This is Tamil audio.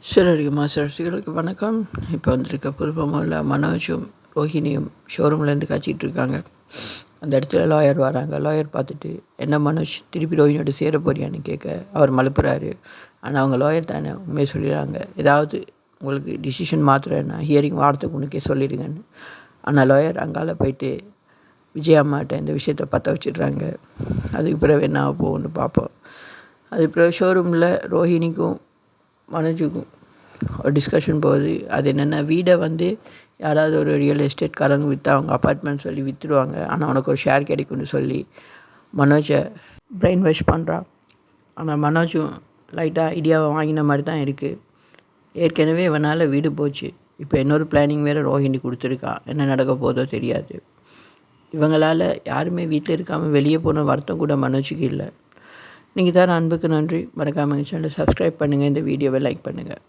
சிறகடிக்க ரசிகர்களுக்கு வணக்கம். இப்போ வந்திருக்க புதுப்பமோல மனோஜும் ரோஹிணியும் ஷோரூம்லேருந்து காய்ச்சிட்டு இருக்காங்க. அந்த இடத்துல லாயர் வராங்க. லாயர் பார்த்துட்டு, என்ன மனோஜ் திருப்பி ரோஹிணியோட சேர போறியான்னு கேட்க அவர் மலுப்புறாரு. ஆனால் அவங்க லாயர் தானே உண்மையை சொல்லிடுறாங்க. ஏதாவது உங்களுக்கு டிசிஷன் மாற்றுறேன்னா ஹியரிங் வாரத்துக்கு முன்னுக்கே சொல்லிடுங்கன்னு. ஆனால் லாயர் அங்கால போயிட்டு விஜயம்மாட்ட இந்த விஷயத்தை பற்ற வச்சிடுறாங்க. அதுக்கு பிறகு என்ன ஆக போகும்னு பார்ப்போம். அதுக்கு பிறகு ஷோரூமில் ரோஹிணிக்கும் மனோஜுக்கும் ஒரு டிஸ்கஷன் போகுது. அது என்னென்னா, வீடை யாராவது ஒரு ரியல் எஸ்டேட்காரங்க விற்று அவங்க அப்பார்ட்மெண்ட் சொல்லி விற்றுடுவாங்க. ஆனால் அவனுக்கு ஒரு ஷேர் கிடைக்கும்னு சொல்லி மனோஜை பிரெயின் வாஷ் பண்ணுறான். ஆனால் மனோஜும் லைட்டாக ஐடியாவை வாங்கின மாதிரி தான் இருக்குது. ஏற்கனவே இவனால் வீடு போச்சு. இப்போ இன்னொரு பிளானிங் வேறு ரோஹிணி கொடுத்துருக்கான். என்ன நடக்க போதோ தெரியாது. இவங்களால் யாருமே வீட்டில் இருக்காமல் வெளியே போன வருத்தம் கூட மனோஜுக்கு இல்லை. நீங்கள் தர அன்புக்கு நன்றி. மறக்காமல் சேனலை சப்ஸ்கிரைப் பண்ணுங்கள். இந்த வீடியோவை லைக் பண்ணுங்கள்.